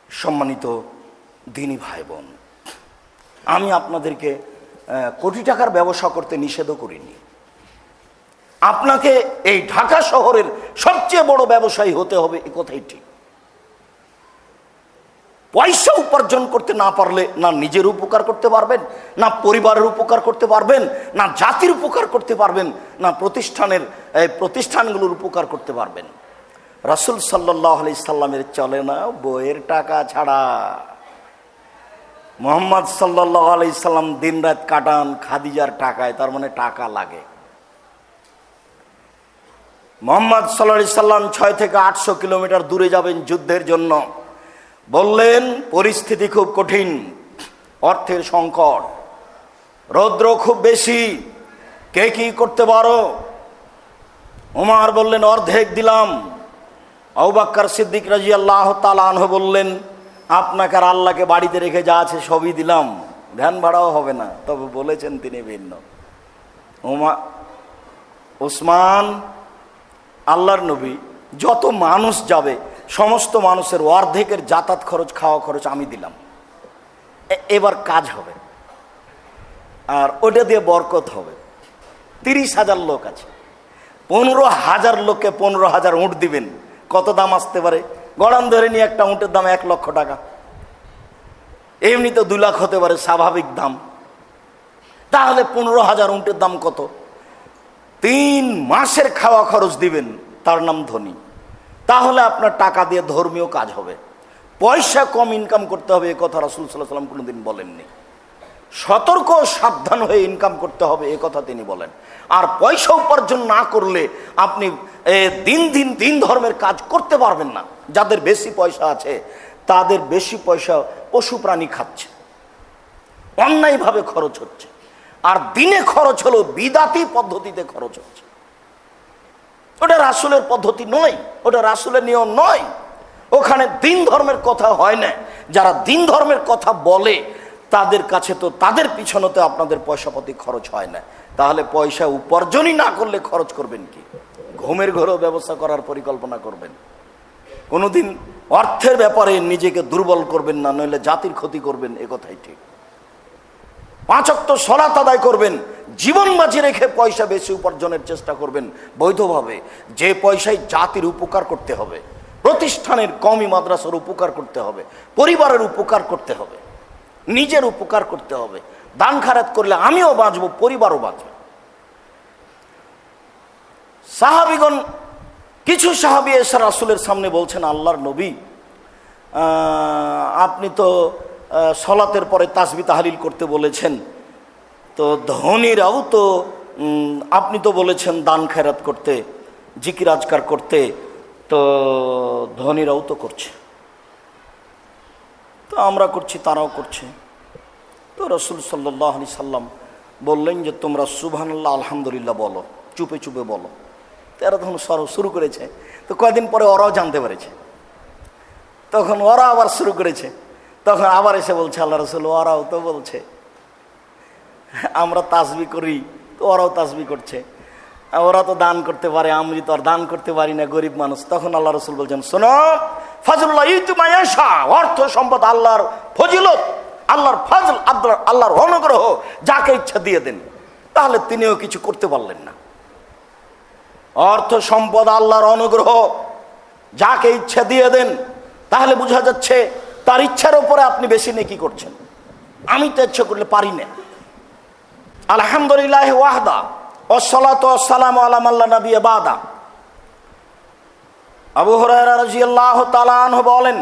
সম্মানিত দিনী ভাই বোন, আমি আপনাদেরকে কোটি টাকার ব্যবসা করতে নিষেধও করিনি। আপনাকে এই ঢাকা শহরের সবচেয়ে বড় ব্যবসায়ী হতে হবে, এ কথাই ঠিক। পয়সা উপার্জন করতে না পারলে না নিজের উপকার করতে পারবেন, না পরিবারের উপকার করতে পারবেন, না জাতির উপকার করতে পারবেন, না প্রতিষ্ঠানগুলোর উপকার করতে পারবেন। রাসূল সাল্লাল্লাহু আলাইহি সাল্লামের চলে না বইয়ের টাকা ছাড়া। মুহাম্মদ সাল্লাল্লাহু আলাইহি সাল্লাম দিন রাত কাটান খাদিজার টাকায়, তার মানে টাকা লাগে। মুহাম্মদ সাল্লাল্লাহু আলাইহি সাল্লাম 6 থেকে 800 কিলোমিটার দূরে যাবেন যুদ্ধের জন্য। বললেন পরিস্থিতি খুব কঠিন, অর্থের সংকট, রৌদ্র খুব বেশি, কে কি করতে পারো? ওমর বললেন অর্ধেক দিলাম। আবু বকর সিদ্দিক রাদিয়াল্লাহু তাআলা আনহু বললেন আপনাকে আর আল্লাহকে বাড়িতে রেখে যা আছে সবই দিলাম, ধ্যান ভাড়াও হবে না। তবে বলেছেন তিনি ভিন্ন। ওসমান, আল্লাহর নবী, যত মানুষ যাবে সমস্ত মানুষের অর্ধেকের যাতায়াত খরচ, খাওয়া খরচ আমি দিলাম, এবার কাজ হবে। আর ওটা দিয়ে বরকত হবে। 30,000 লোক আছে, 15,000 লোককে 15,000 উট দিবেন। কত দাম আসতে পারে? গড়ান ধরে নিয়ে একটা উটের দাম 1 লক্ষ টাকা, এমনি তো 2 লাখ হতে পারে স্বাভাবিক দাম। তাহলে 15,000 উটের দাম কত? 3 মাসের খাওয়া খরচ দিবেন, তার নাম ধনী। তাহলে আপনার টাকা দিয়ে ধর্মীয় কাজ হবে। পয়সা কম ইনকাম করতে হবে, এ কথা রাসূল সাল্লাল্লাহু আলাইহি ওয়াসাল্লাম কোনোদিন বলেননি। সতর্ক সাবধান হয়ে ইনকাম করতে হবে, এ কথা তিনি বলেন। আর পয়সা উপার্জন না করলে আপনি দিন ধর্মের কাজ করতে পারবেন না। যাদের বেশি পয়সা আছে তাদের বেশি পয়সা পশু প্রাণী খাচ্ছে, অন্যায়ভাবে খরচ হচ্ছে। আর দিনে খরচ হলো বিদাতি পদ্ধতিতে খরচ হচ্ছে। ওটা রাসূলের পদ্ধতি নয়, ওটা রাসূলের নিয়ম নয়। ওখানে দিন ধর্মের কথা হয় না। যারা দিন ধর্মের কথা বলে তাদের কাছে তো, তাদের পিছনে তো আপনাদের পয়সাপাতি খরচ হয় না। তাহলে পয়সা উপার্জনই না করলে খরচ করবেন কি? ঘুমের ঘরেও ব্যবস্থা করার পরিকল্পনা করবেন। কোনোদিন অর্থের ব্যাপারে নিজেকে দুর্বল করবেন না, নইলে জাতির ক্ষতি করবেন, এ কথাই ঠিক। 5 ওয়াক্ত সালাত আদায় করবেন, জীবন বাজি রেখে পয়সা বেশি উপার্জনের চেষ্টা করবেন বৈধভাবে। যে পয়সায় জাতির উপকার করতে হবে, প্রতিষ্ঠানের কওমি মাদ্রাসার উপকার করতে হবে, পরিবারের উপকার করতে হবে, নিজের উপকার করতে হবে। দান খারাত করলে আমিও বাঁচবো, পরিবারও বাঁচবে। সাহাবীগণ, কিছু সাহাবী এসে রাসূলের সামনে বলছেন আল্লাহর নবী, আপনি তো সলাতের পরে তাসবিহ তাহলিল করতে বলেছেন, তো ধনীরাও তো, আপনি তো বলেছেন দান খেরাত করতে, জিকির আজকার করতে, তো ধনীরাও তো করছে, তো আমরা করছি, তারাও করছে। তো রাসূল সাল্লাল্লাহু আলাইহি সাল্লাম বললেন যে তোমরা সুবহানাল্লাহ আলহামদুলিল্লাহ বলো, চুপে চুপে বলো। তো এরা তখন শুরু করেছে। তো কয়েকদিন পরে ওরাও জানতে পেরেছে, তখন ওরা আবার শুরু করেছে। তখন আবার এসে বলছে আল্লাহ রাসূল, ওরাও তো বলছে, আমরা তাসবিহ করি তো ওরাও তাসবিহ করছে, ওরা তো দান করতে পারে, আমি তো আর দান করতে পারি না, গরিব মানুষ। তখন আল্লাহ রাসূল বলছেন, শোনো, ফাজলুল্লাহ ইউতি মান ইয়াশা, অর্থ সম্পদ আল্লাহর ফজিলত, আল্লাহর ফজল, আল্লাহর অনুগ্রহ, যাকে ইচ্ছা দিয়ে দেন। তাহলে তিনিও কিছু করতে পারলেন না। অর্থ সম্পদ আল্লাহর অনুগ্রহ, যাকে ইচ্ছা দিয়ে দেন। তাহলে বোঝা যাচ্ছে তার ইচ্ছার উপরে আপনি বেশি নেকি করছেন। আমি তো ইচ্ছা করলে পারি না। আলহামদুলিল্লাহ ওয়াহদা ওয়াসসালাতু ওয়াসসালামু আলা মান লা নাবিয়্যা বাদা। আবু হুরায়রা রাদিয়াল্লাহু তাআলা আনহু বলেন,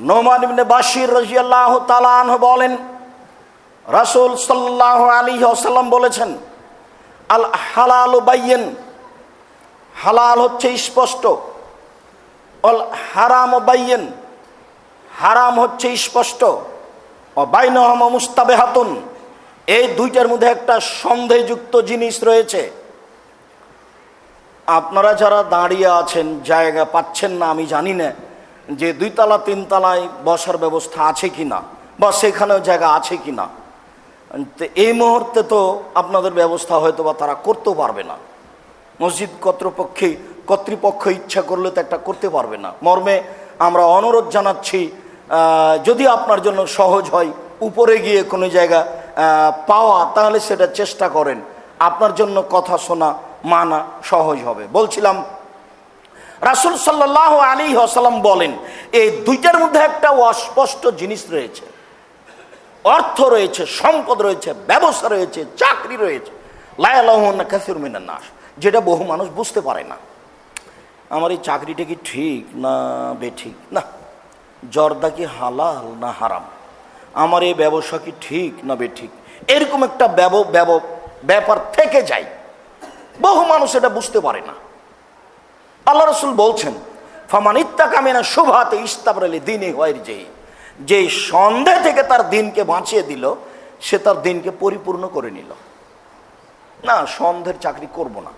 নোমান ইবনে বাশির রাদিয়াল্লাহু তাআলা আনহু বলেন, রাসূল সাল্লাল্লাহু আলাইহি ওয়াসাল্লাম বলেছেন, আল হালালু বাইয়িন, হালাল হচ্ছে স্পষ্ট, অল হারাম বাইয়িন, হারাম হচ্ছে স্পষ্ট, ও বাইনাহুমা মুস্তাবিহাতুন, এই দুইটার মধ্যে একটা সন্দেহযুক্ত জিনিস রয়েছে। আপনারা যারা দাঁড়িয়ে আছেন, জায়গা পাচ্ছেন না, আমি জানি না যে 2 তলা 3 তলায় বসার ব্যবস্থা আছে কিনা, বা সেখানেও জায়গা আছে কিনা। তো এই মুহূর্তে তো আপনাদের ব্যবস্থা হয়তো বা তারা করতেও পারবে না। মসজিদ কর্তৃপক্ষ ইচ্ছা করলে তো একটা করতে পারবে না। মর্মে আমরা অনুরোধ জানাচ্ছি, যদি আপনার জন্য সহজ হয় উপরে গিয়ে কোনো জায়গা পাওয়া, তাহলে সেটা চেষ্টা করেন। আপনার জন্য কথা শোনা মানা সহজ হবে। বলছিলাম, রাসূল সাল্লাল্লাহু আলাইহি ওয়াসাল্লাম বলেন, এই দুইটার মধ্যে একটা অস্পষ্ট জিনিস রয়েছে। অর্থ রয়েছে, সম্পদ রয়েছে, ব্যবসা রয়েছে, চাকরি রয়েছে, লা ইয়ালামুনা কাসীরুম মিনান নাস, যেটা বহু মানুষ বুঝতে পারে না। আমার এই চাকরিটা কি ঠিক না বেঠিক, না জর্দা কি হালাল না হারাম, আমার এই ব্যবসা কি ঠিক না বেঠিক, এরকম একটা ব্যাপার থেকে যায়। বহু মানুষ এটা বুঝতে পারে না। আল্লাহ রাসূল বলছেন, ফামান ইত্তাকা মিনাশ শুবহাতি ইস্তাবরা লিদীনিহি ওয়া ইরজিহি, যে সন্দেহ থেকে তার দিনকে বাঁচিয়ে দিল, সে তার দিনকে পরিপূর্ণ করে নিল। না, সন্দেহের চাকরি করব না,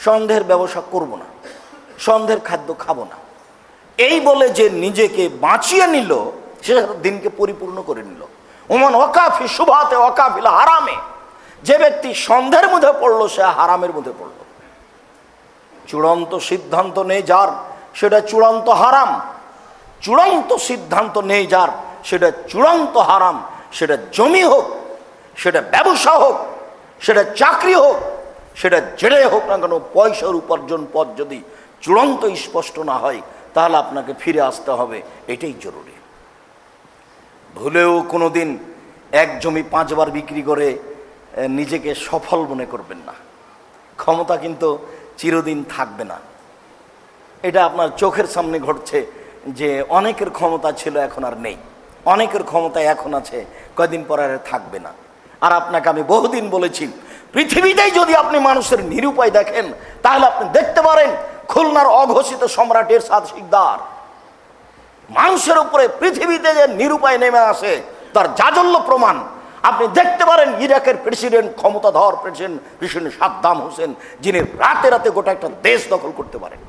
সন্দেহের ব্যবসা করব না, সন্দেহের খাদ্য খাবো না, এই বলে যে নিজেকে বাঁচিয়ে নিল, সে দিনকে পরিপূর্ণ করে নিল। ওমান ওয়াকাফি শুবহাতে ওয়াকাফিল হারামে, যে ব্যক্তি সন্দেহের মধ্যে পড়লো সে হারামের মধ্যে পড়লো। চূড়ান্ত সিদ্ধান্ত নেই যার, সেটা চূড়ান্ত হারাম। চূড়ান্ত সিদ্ধান্ত নেই যার, সেটা চূড়ান্ত হারাম। সেটা জমি হোক, সেটা ব্যবসা হোক, সেটা চাকরি হোক, সেটা জেড়ে হোক না কেন, পয়সার উপার্জন পথ যদি চূড়ান্ত স্পষ্ট না হয়, তাহলে আপনাকে ফিরে আসতে হবে, এটাই জরুরি। ভুলেও কোনোদিন এক জমি 5 বার বিক্রি করে নিজেকে সফল মনে করবেন না। ক্ষমতা কিন্তু চিরদিন থাকবে না। এটা আপনার চোখের সামনে ঘটছে যে অনেকের ক্ষমতা ছিল, এখন আর নেই। অনেকের ক্ষমতা এখন আছে, কয়দিন পর আর থাকবে না। আর আপনাকে আমি বহুদিন বলেছি, পৃথিবীতেই যদি আপনি মানুষের নিরুপায় দেখেন, তাহলে আপনি দেখতে পারেন খুলনার অঘোষিত সম্রাট এরশাদ শিকদার। মানুষের উপরে পৃথিবীতে যে নিরুপায় নেমে আসে, তার জাজল্য প্রমাণ আপনি দেখতে পারেন। ইরাকের প্রেসিডেন্ট, ক্ষমতাধর প্রেসিডেন্ট সাদ্দাম হোসেন, যিনি রাতে রাতে গোটা একটা দেশ দখল করতে পারেন।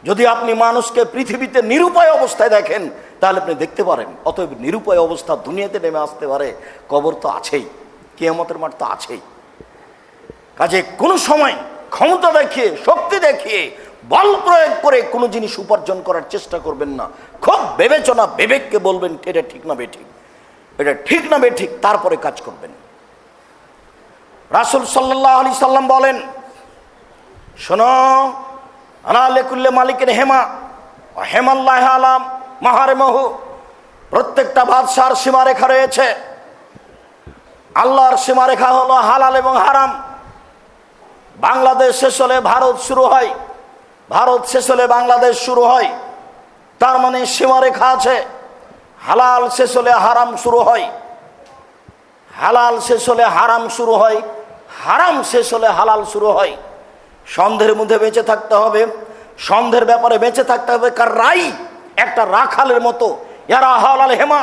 যদি আপনি মানুষকে পৃথিবীতে নিরুপায় অবস্থায় দেখেন, তাহলে আপনি দেখতে পারেন অতএব নিরুপায় অবস্থা দুনিয়াতে নেমে আসতে পারে। কবর তো আছেই, কিয়ামতের মাঠ তো আছেই। কাজে কোনো সময় ক্ষমতা দেখিয়ে, শক্তি দেখিয়ে, বল প্রয়োগ করে কোনো জিনিস উপার্জন করার চেষ্টা করবেন না। খুব বিবেচনা, বিবেককে বলবেন এটা ঠিক না বেঠিক, এটা ঠিক না বেঠিক, তারপরে কাজ করবেন। রাসূল সাল্লাল্লাহু আলাইহি সাল্লাম বলেন, শোনো, আলা লিকুল্লি মালিকের হেমা হেমাল্লাহ আলাম মাহারেমহু, প্রত্যেকটা বাদশার সীমারেখা রয়েছে। আল্লাহর সীমারেখা হলো হালাল এবং হারাম। বাংলাদেশ শেষ হলে ভারত শুরু হয়, ভারত শেষ হলে বাংলাদেশ শুরু হয়। তার মানে সীমারেখা আছে। হালাল শেষ হলে হারাম শুরু হয়, হালাল শেষ হলে হারাম শুরু হয়, হারাম শেষ হলে হালাল শুরু হয়। সন্দেহের মধ্যে বেঁচে থাকতে হবে, সন্দেহের ব্যাপারে বেঁচে থাকতে হবে। কার রাই একটা রাখালের মতো, ইয়ারা হালাল হেমা,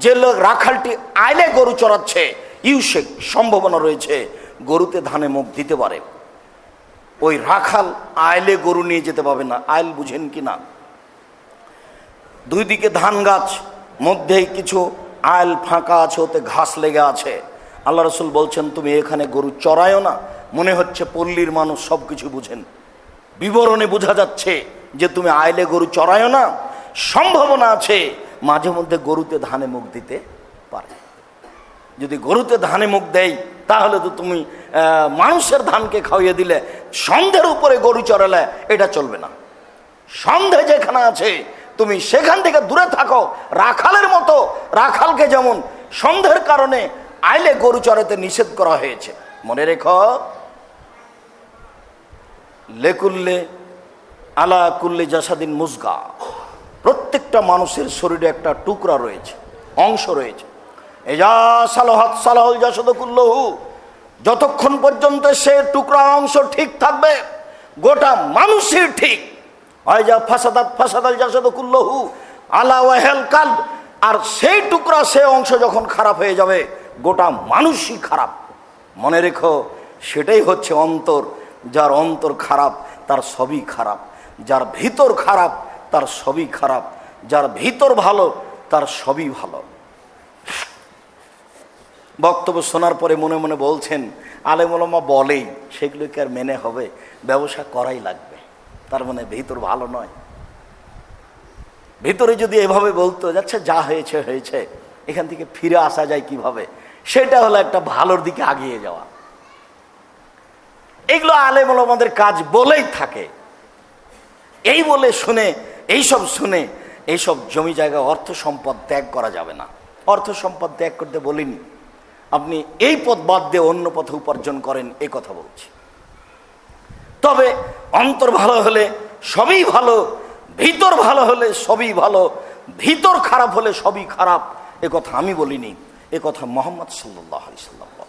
যে লোক রাখালটি আইলে গরু চড়াচ্ছে, ইউসেক সম্ভাবনা রয়েছে গরুতে ধানে মুখ দিতে পারে। ওই রাখাল আইলে গরু নিয়ে যেতে পারবে না। আইল বুঝেন কি না? দুই দিকে ধান গাছ, মধ্যেই কিছু আইল ফাঁকা আছে, ওতে ঘাস লেগে আছে। আল্লাহ রাসূল বলছেন, তুমি এখানে গরু চড়ায়ও না। মনে হচ্ছে পল্লীর মানুষ সব কিছু বুঝেন, বিবরণে বোঝা যাচ্ছে যে তুমি আইলে গরু চড়ায়ও না। সম্ভাবনা আছে মাঝে মধ্যে গরুতে ধানে মুখ দিতে পারে। যদি গরুতে ধানে মুখ দেয়, তাহলে তো তুমি মানুষের ধানকে খাওয়িয়ে দিলে। সন্ধ্যের উপরে গরু চড়ালে এটা চলবে না। সন্দেহ যেখানে আছে তুমি সেখান থেকে দূরে থাকো। রাখালের মতো, রাখালকে যেমন সন্দেহের কারণে আইলে গরু চড়াতে নিষেধ করা হয়েছে। মনে রেখো, লেকুল্লে আলা কুল্লে জাসাদিন মুজগা, প্রত্যেকটা মানুষের শরীরে একটা টুকরা রয়েছে, অংশ রয়েছে। এজা সালাহাত সালাহুল জাসাদু কুল্লুহু, যতক্ষণ পর্যন্ত সে টুকরা অংশ ঠিক থাকবে, গোটা মানুষই ঠিক। আয়জা ফাসাদাত ফাসাদাল জাসাদু কুল্লুহু আলা ওয়াহাল কালব, আর সেই টুকরা, সেই অংশ যখন খারাপ হয়ে যাবে, গোটা মানুষই খারাপ। মনে রেখো, সেটাই হচ্ছে অন্তর। যার অন্তর খারাপ তার সবই খারাপ, যার ভিতর খারাপ তার সবই খারাপ, যার ভিতর ভালো তার সবই ভালো। বক্তব্য শোনার পরে মনে মনে বলছেন, আলেম ওলামা বলেই সেগুলোকে আর মেনে হবে? ব্যবসা করাই লাগবে। তার মানে ভিতর ভালো নয়। ভিতরে যদি এভাবে বলতো যাচ্ছে যা হয়েছে হয়েছে, এখান থেকে ফিরে আসা যায় কিভাবে, সেটা হলো একটা ভালোর দিকে আগিয়ে যাওয়া। এগুলো আলেম ওলামাদের কাজ বলেই থাকে। এই বলে শুনে, এইসব শুনে এইসব জমি জায়গা অর্থ সম্পদ ত্যাগ করা যাবে না। অর্থ সম্পদ ত্যাগ করতে বলিনি, আপনি এই পথ বাদ দিয়ে অন্য পথে উপার্জন করেন, এই কথা বলছি। তবে অন্তর ভালো হলে সবই ভালো, ভিতর ভালো হলে সবই ভালো, ভিতর খারাপ হলে সবই খারাপ, এ কথা আমি বলিনি, এ কথা মুহাম্মদ সাল্লাল্লাহু আলাইহি ওয়াসাল্লাম।